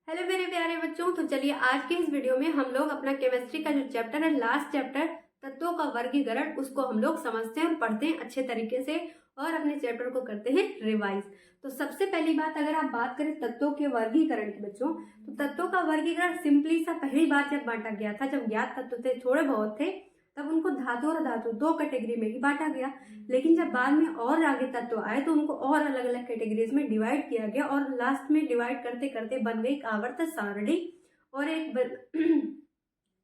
Hello मेरे प्यारे बच्चों। तो चलिए आज के इस वीडियो में हम लोग अपना केमिस्ट्री का जो चैप्टर है, लास्ट चैप्टर तत्वों का वर्गीकरण, उसको हम लोग समझते हैं और पढ़ते हैं अच्छे तरीके से और अपने चैप्टर को करते हैं रिवाइज। तो सबसे पहली बात, अगर आप बात करें तत्वों के वर्गीकरण की बच्चों, तो तत्वों का वर्गीकरण सिंपली सा पहली बार जब बांटा गया था, जब ज्ञात तत्व थे थोड़े बहुत थे, तब उनको धातु और अधातु दो कैटेगरी में ही बांटा गया। लेकिन जब बाद में और आगे तत्व आए तो उनको और अलग अलग कैटेगरीज में डिवाइड किया गया और लास्ट में डिवाइड करते करते बन गई एक आवर्त सारणी। और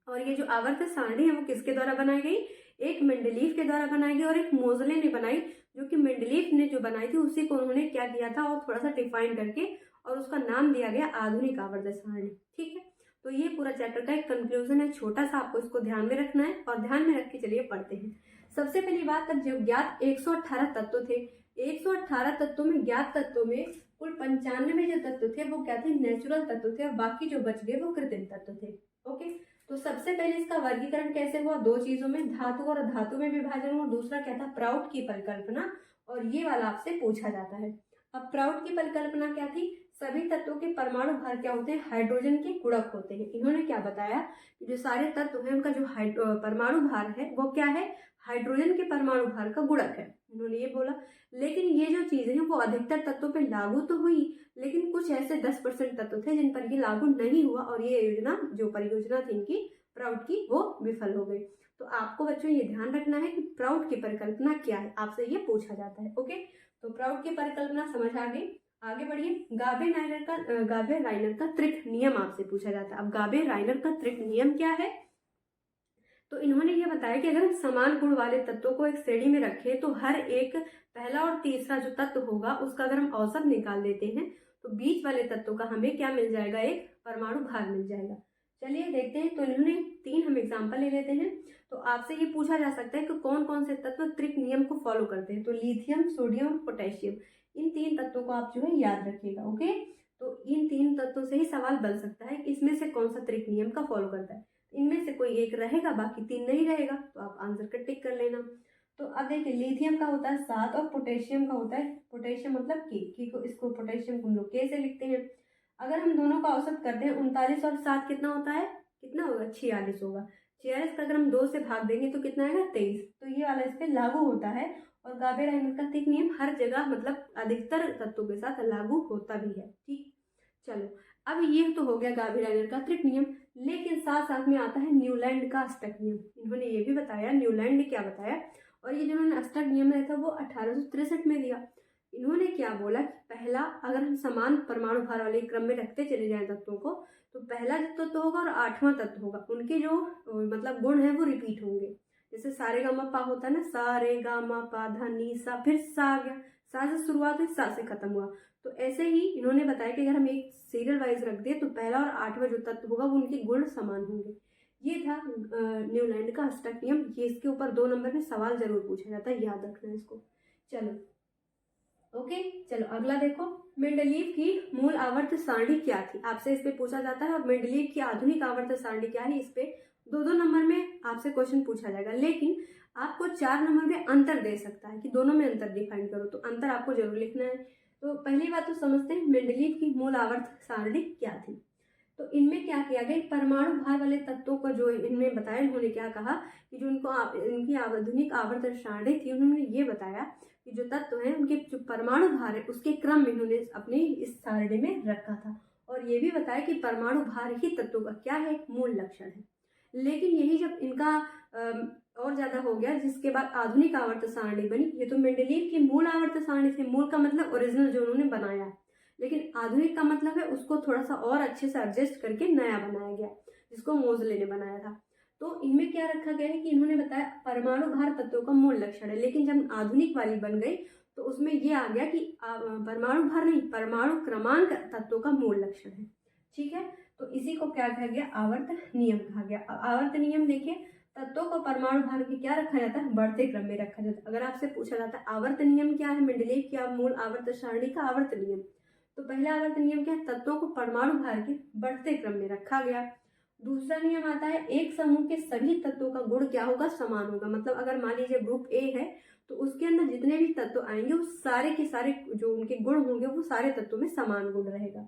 और ये जो आवर्त सारणी है वो किसके द्वारा बनाई गई? एक मेंडलीफ के द्वारा बनाई गई और एक मोजले ने बनाई, जो कि मेंडलीफ ने जो बनाई थी उसी को उन्होंने क्या किया था और थोड़ा सा डिफाइन करके और उसका नाम दिया गया आधुनिक आवर्त सारणी। ठीक है, तो ये पूरा चैप्टर का एक कंक्लूजन है छोटा सा, आपको इसको ध्यान में रखना है और ध्यान में रख के चलिए पढ़ते हैं। सबसे पहली बात, तब जो ज्ञात 118 तत्व थे, 118 तत्वों में ज्ञात तत्वों में कुल 95 जो तत्व थे वो क्या थे? नेचुरल तत्व थे और बाकी जो बच गए वो कृत्रिम तत्व थे। ओके, तो सबसे पहले इसका वर्गीकरण कैसे हुआ? दो चीजों में, धातु और अधातु में विभाजन हुआ। दूसरा क्या था? प्राउड की परिकल्पना, और ये वाला आपसे पूछा जाता है। अब प्राउड की परिकल्पना क्या थी? सभी तत्वों के परमाणु भार क्या होते हैं? हाइड्रोजन के गुणक होते हैं। इन्होंने क्या बताया कि जो सारे तत्व हैं उनका जो परमाणु भार है वो क्या है? हाइड्रोजन के परमाणु भार का गुणक है, इन्होंने ये बोला। लेकिन ये जो चीजें हैं वो अधिकतर तत्वों पे लागू तो हुई, लेकिन कुछ ऐसे 10% तत्व थे जिन पर ये लागू नहीं हुआ और ये योजना, जो परियोजना थी इनकी प्राउड की, वो विफल हो गई। तो आपको बच्चों ये ध्यान रखना है कि प्राउड की परिकल्पना क्या है, आपसे ये पूछा जाता है। ओके, तो प्राउड की परिकल्पना समझ आ गई। आगे बढ़िए, गाबे राइनर का त्रिक नियम आपसे पूछा जाता है। अब गाबे राइनर का त्रिक नियम क्या है? तो इन्होंने ये बताया कि अगर हम समान गुण वाले तत्वों को एक श्रेणी में रखें तो हर एक पहला और तीसरा जो तत्व होगा उसका अगर हम औसत निकाल देते हैं तो बीच वाले तत्वों का हमें क्या मिल जाएगा? एक परमाणु भार मिल जाएगा। चलिए देखते हैं। तो इन्होंने 3 हम एग्जाम्पल ले लेते हैं। तो आपसे ये पूछा जा सकता है कि कौन कौन से तत्व त्रिक नियम को फॉलो करते हैं। तो लिथियम, सोडियम, पोटेशियम, इन 3 तत्वों को आप जो है याद रखिएगा। ओके, तो इन 3 तत्वों से ही सवाल बन सकता है कि इसमें से कौन सा त्रिक नियम का फॉलो करता है। इनमें से कोई एक रहेगा, बाकी 3 नहीं रहेगा, तो आप आंसर का टिक कर लेना। तो अब देखिए, लिथियम का होता है 7 और पोटेशियम का होता है, पोटेशियम मतलब की को, इसको पोटेशियम को हम लोग के से लिखते हैं। अगर हम दोनों का औसत करते हैं 39 और 7 कितना होता है? कितना होगा? 46 होगा। 46 का अगर हम 2 से भाग देंगे तो कितना आएगा? 23। तो ये वाला इस पे लागू होता है और गाबे राइनर का त्रिक नियम हर जगह, मतलब अधिकतर तत्वों के साथ लागू होता भी है। ठीक, चलो अब ये तो हो गया गाबे राइनर का त्रिक नियम, लेकिन साथ साथ में आता है न्यूलैंड का अष्टक नियम। इन्होंने ये भी बताया, न्यूलैंड ने क्या बताया, और ये जिन्होंने अष्टक नियम दिया था वो 1863 में दिया। इन्होंने क्या बोला कि पहला, अगर हम समान परमाणु भार वाले क्रम में रखते चले जाएं तत्वों को, तो पहला जो तत्व होगा और 8वां तत्व होगा, उनके जो मतलब गुण है वो रिपीट होंगे। जैसे सारे गा मा पा होता है ना, सा रे गा मा पा धा नी सा, फिर सा आ गया, सा से शुरुआत हुई, सा से खत्म हुआ। तो ऐसे ही इन्होंने बताया कि अगर हम एक सीरियल वाइज रख दे तो पहला और 8वां जो तत्व होगा वो उनके गुण समान होंगे। ये था न्यूलैंड का अष्टक नियम। ये इसके ऊपर 2 नंबर में सवाल जरूर पूछा जाता है, याद रखना है इसको। चलो ओके, चलो अगला देखो, मेंडलीव की मूल आवर्त सारणी क्या थी, आपसे इस पे पूछा जाता है। और मेंडलीव की आधुनिक आवर्त सारणी क्या है, इस पे 2-2 नंबर में आपसे क्वेश्चन पूछा जाएगा, लेकिन आपको 4 नंबर में अंतर दे सकता है कि दोनों में अंतर डिफाइन करो, तो अंतर आपको जरूर लिखना है। तो पहली बात तो समझते हैं मेंडलीव की मूल आवर्त सारणी क्या थी। तो इनमें क्या किया गया, परमाणु भार वाले तत्वों को जो इनमें बताया, इन्होंने क्या कहा कि जो इनकी आधुनिक आवर्त सारणी थी, उन्होंने ये बताया कि जो तत्व हैं उनके जो परमाणु भार है उसके क्रम में इन्होंने अपने इस सारणी में रखा था। और ये भी बताया कि परमाणु भार ही तत्वों का क्या है? मूल लक्षण है। लेकिन यही जब इनका और ज्यादा हो गया, जिसके बाद आधुनिक आवर्त सारणी बनी। ये तो मेंडलीव की मूल आवर्त सारणी थी, मूल का मतलब ओरिजिनल जो उन्होंने बनाया है, लेकिन आधुनिक का मतलब है उसको थोड़ा सा और अच्छे से एडजस्ट करके नया बनाया गया, जिसको मोजले ने बनाया था। तो इनमें क्या रखा गया है कि इन्होंने बताया परमाणु भार तत्वों का मूल लक्षण है, लेकिन जब आधुनिक वाली बन गई तो उसमें ये आ गया कि परमाणु भार नहीं, परमाणु क्रमांक तत्वों का मूल लक्षण है। ठीक है, तो इसी को क्या कहा गया? आवर्त नियम कहा गया। आवर्त नियम देखिए, तत्वों को परमाणु भार के क्या रखा जाता है? बढ़ते क्रम में रखा जाता है। अगर आपसे पूछा जाता है आवर्त नियम क्या है, मेंडलीव की मूल आवर्त सारणी का आवर्त नियम, तो पहला आवर्त नियम क्या है? तत्वों को परमाणु भार के बढ़ते क्रम में रखा गया। दूसरा नियम आता है, एक समूह के सभी तत्वों का गुण क्या होगा? समान होगा। मतलब अगर मान लीजिए ग्रुप ए है तो उसके अंदर जितने भी तत्व आएंगे वो सारे के सारे जो उनके गुण होंगे वो सारे तत्वों में समान गुण रहेगा।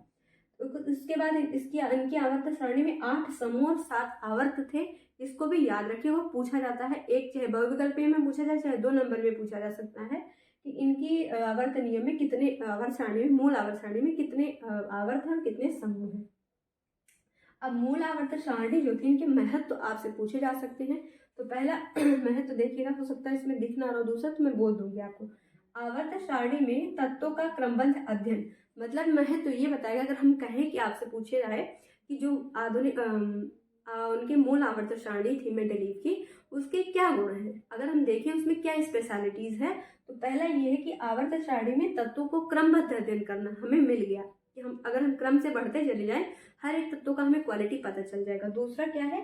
उसके बाद इनकी आवर्त सारणी में 8 समूह और 7 आवर्त थे। इसको भी याद रखिए, वो पूछा जाता है, एक चाहे बहुविकल्पीय में पूछा जाए चाहे 2 नंबर में पूछा जा सकता है कि इनकी आवर्त नियम में कितने आवर्त सारणी में, मूल आवर्त सारणी में कितने आवर्त हैं और कितने समूह हैं। अब मूल आवर्त सारणी जो थी इनके महत्व तो आपसे पूछे जा सकते हैं। तो पहला महत्व देखिएगा, हो सकता है इसमें दिख ना रहा हो, दूसरा तो मैं बोल दूंगी आपको। आवर्त सारणी में तत्वों का क्रमबद्ध अध्ययन, मतलब महत्व ये बताएगा। अगर हम कहें कि आपसे पूछे जाए कि जो आधुनिक उनकी मूल आवर्त सारणी थी मेंडलीव की, उसके क्या गुण हैं, अगर हम देखें उसमें क्या स्पेशलिटीज है, तो पहला ये है कि आवर्त सारणी में तत्वों को क्रमबद्ध अध्ययन करना हमें मिल गया कि अगर हम क्रम से बढ़ते चले जाएं हर एक तत्व का हमें क्वालिटी पता चल जाएगा। दूसरा क्या है,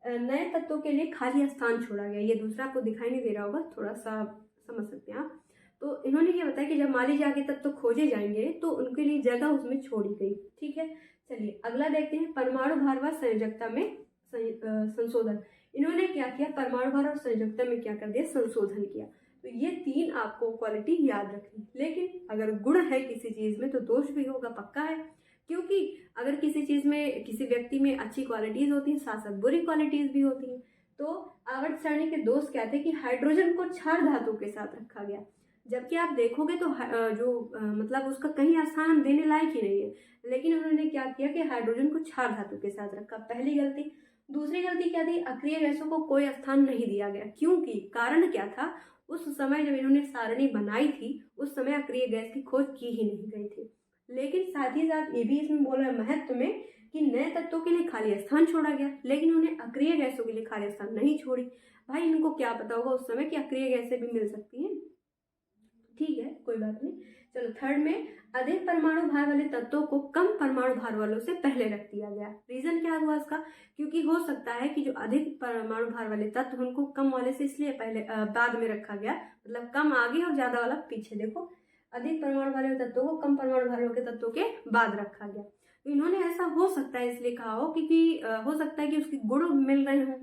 नए तत्वों के लिए खाली स्थान छोड़ा गया। ये दूसरा आपको दिखाई नहीं दे रहा होगा, थोड़ा सा समझ सकते हैं आप। तो इन्होंने ये बताया कि जब मान लीजिए आगे तत्व खोजे जाएंगे तो उनके लिए जगह उसमें छोड़ी गई। ठीक है, चलिए अगला देखते हैं, परमाणु भार व संयोजकता में संशोधन। इन्होंने क्या किया, परमाणु भार और संयोजकता में क्या कर दिया, संशोधन किया। तो ये 3 आपको क्वालिटी याद रखनी। लेकिन अगर गुण है किसी चीज में तो दोष भी होगा, पक्का है, क्योंकि अगर किसी चीज में, किसी व्यक्ति में अच्छी क्वालिटीज होती हैं, साथ साथ बुरी क्वालिटीज भी होती हैं। तो आवर्त सारणी के दोष क्या थे कि हाइड्रोजन को क्षार धातु के साथ रखा गया, जबकि आप देखोगे तो मतलब उसका कहीं स्थान देने लायक ही नहीं है, लेकिन उन्होंने क्या किया कि हाइड्रोजन को क्षार धातु के साथ रखा, पहली गलती। दूसरी गलती क्या थी, अक्रिय गैसों को कोई स्थान नहीं दिया गया, क्योंकि कारण क्या था, उस समय जब इन्होंने सारणी बनाई थी उस समय अक्रिय गैस की खोज की ही नहीं गई थी। लेकिन साथ ही साथ ये भी इसमें बोल रहा है महत्व में कि नए तत्वों के लिए खाली स्थान छोड़ा गया, लेकिन उन्हें अक्रिय गैसों के लिए खाली स्थान नहीं छोड़ी। भाई इनको क्या पता होगा उस समय कि अक्रिय गैसें भी मिल सकती हैं। ठीक है, कोई बात नहीं। चलो थर्ड में, अधिक परमाणु भार वाले तत्वों को कम परमाणु भार वालों से पहले रख दिया गया। रीजन क्या हुआ इसका, क्योंकि हो सकता है कि जो अधिक परमाणु भार वाले तत्व उनको कम वाले से इसलिए पहले बाद में रखा गया, मतलब कम आगे और ज्यादा वाला पीछे। देखो, अधिक परमाणु वाले तत्वों को कम परमाणु भार वाले तत्वों के बाद रखा गया। तो इन्होंने ऐसा हो सकता है इसलिए कहा हो क्योंकि हो सकता है कि उसके गुण मिल रहे हों,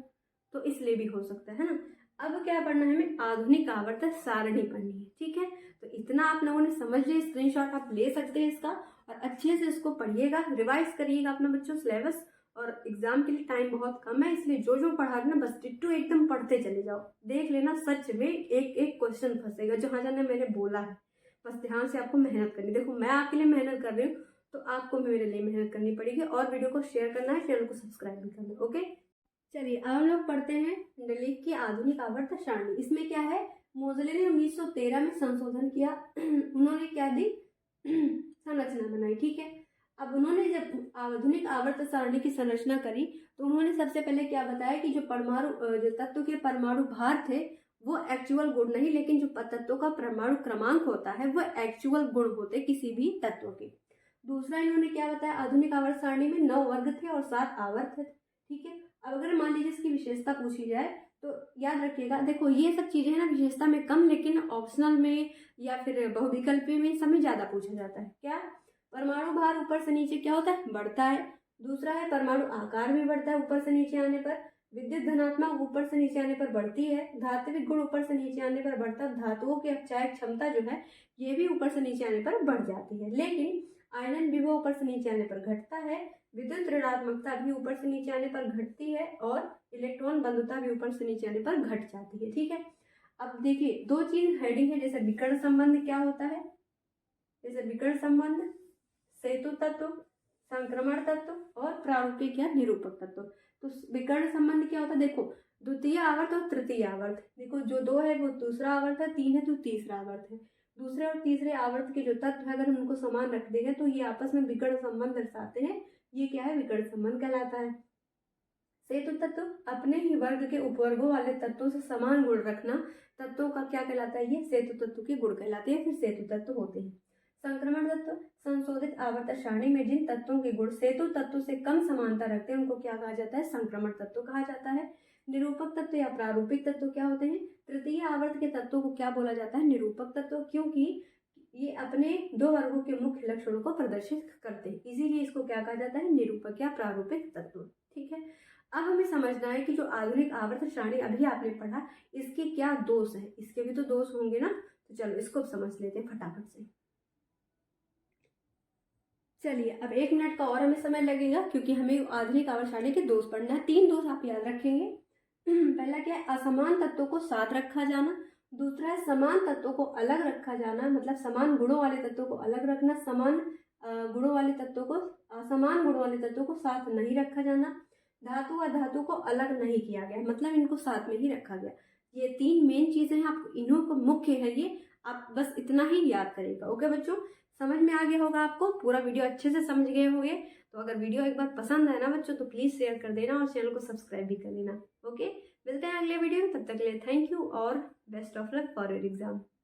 तो इसलिए भी हो सकता है ना। अब क्या पढ़ना है हमें, आधुनिक आवर्त सारणी पढ़नी है। ठीक है, तो इतना आप लोगों ने समझ लिया, स्क्रीनशॉट आप ले सकते हैं इसका, और अच्छे से इसको पढ़िएगा, रिवाइज करिएगा अपना बच्चों सिलेबस। और एग्जाम के लिए टाइम बहुत कम है, इसलिए जो जो पढ़ा रहे ना बस टिट्टू एकदम पढ़ते चले जाओ। देख लेना सच में एक एक क्वेश्चन फंसेगा जहां जहां मैंने बोला है, बस ध्यान से आपको मेहनत करनी। देखो मैं आपके लिए मेहनत कर रही हूँ, तो आपको भी मेरे लिए मेहनत करनी पड़ेगी, और वीडियो को शेयर करना है, चैनल को सब्सक्राइब भी करना है। ओके, चलिए अब हम लोग पढ़ते हैं मेंडलीव की आधुनिक आवर्त सारणी। इसमें क्या है, मोज़ले ने 1913 में संशोधन किया। उन्होंने क्या दी, संरचना बनाई। ठीक है, अब उन्होंने जब आधुनिक आवर्त सारणी की संरचना करी तो उन्होंने सबसे पहले क्या बताया कि जो तत्व के परमाणु भार थे वो एक्चुअल गुण नहीं, लेकिन जो तत्वों का परमाणु क्रमांक होता है वो एक्चुअल गुण होते किसी भी तत्व के। दूसरा इन्होंने क्या बताया, आधुनिक आवर्त सारणी में 9 वर्ग थे और 7 आवर्त थे। ठीक है, अब अगर मान लीजिए इसकी विशेषता पूछी जाए तो याद रखिएगा, देखो ये सब चीजें है ना विशेषता में कम, लेकिन ऑप्शनल में या फिर बहुविकल्पीय में सब में ज्यादा पूछा जाता है। क्या, परमाणु भार ऊपर से नीचे क्या होता है, बढ़ता है। दूसरा है परमाणु आकार भी बढ़ता है ऊपर से नीचे आने पर। विद्युत धनात्मक ऊपर से नीचे आने पर बढ़ती है। धात्विक गुण ऊपर से नीचे आने पर बढ़ता है। धातुओं की अपचायक क्षमता जो है ये भी ऊपर से नीचे आने पर बढ़ जाती है, लेकिन आयनन विभव ऊपर से नीचे आने पर घटता है। विद्युत ऋणात्मकता भी ऊपर से नीचे आने पर घटती है, और इलेक्ट्रॉन बंधुता भी ऊपर से नीचे आने पर घट जाती है। ठीक है, अब देखिए 2 चीज हेडिंग है, जैसे विकर्ण संबंध क्या होता है, जैसे विकर्ण संबंध, सेतु तत्व, संक्रमण तत्व और प्रारूपिक या निरूपक तत्व। तो विकर्ण संबंध क्या होता है, देखो द्वितीय आवर्त और तृतीय आवर्त, देखो जो 2 है वो दूसरा आवर्त है, 3 है तो तीसरा आवर्त है। दूसरे और तीसरे आवर्त के जो तत्व है अगर हम उनको समान रख देंगे तो ये आपस में विकर्ण संबंध दर्शाते हैं। ये क्या है, विकर्ण संबंध कहलाता है। सेतु तत्व अपने ही वर्ग के उपवर्गों वाले तत्वों से समान गुण रखना तत्वों का क्या कहलाता है, ये सेतु तत्व के गुण कहलाते हैं, फिर सेतु तत्व होते हैं। संक्रमण तत्व, संशोधित आवर्त सारणी में जिन तत्वों के गुण सेतु तत्व से कम समानता रखते हैं उनको क्या कहा जाता है, संक्रमण तत्व कहा जाता है। निरूपक तत्व या प्रारूपिक तत्व क्या होते हैं, तृतीय आवर्त के तत्वों को क्या बोला जाता है, निरूपक तत्व, क्योंकि ये अपने 2 वर्गों के मुख्य लक्षणों को प्रदर्शित करते हैं, इसीलिए इसको क्या कहा जाता है, निरूपक या प्रारूपिक तत्व। ठीक है, अब हमें समझना है कि जो आधुनिक आवर्त सारणी अभी आपने पढ़ा इसके क्या दोष हैं, इसके भी तो दोष होंगे ना, तो चलो इसको समझ लेते हैं फटाफट से। चलिए अब 1 मिनट का और हमें समय लगेगा, क्योंकि हमें आधुनिक आवर्त के दोष पढ़ना है। 3 दोष आप याद रखेंगे। पहला क्या है, असमान तत्वों को साथ रखा जाना। दूसरा है समान तत्वों को अलग रखा जाना, मतलब समान गुणों वाले तत्वों को अलग रखना, समान गुणों वाले तत्वों को असमान गुणों वाले तत्वों को साथ नहीं रखा जाना। धातु व धातु को अलग नहीं किया गया, मतलब इनको साथ में ही रखा गया। ये 3 मेन चीजें हैं, आपको इन्हों को मुख्य है ये, आप बस इतना ही याद करेगा। ओके बच्चों, समझ में आ गया होगा आपको, पूरा वीडियो अच्छे से समझ गए होंगे। तो अगर वीडियो एक बार पसंद आए ना बच्चों तो प्लीज शेयर कर देना और चैनल को सब्सक्राइब भी कर लेना। ओके, मिलते हैं अगले वीडियो में, तब तक के लिए थैंक यू और best of luck for your exam.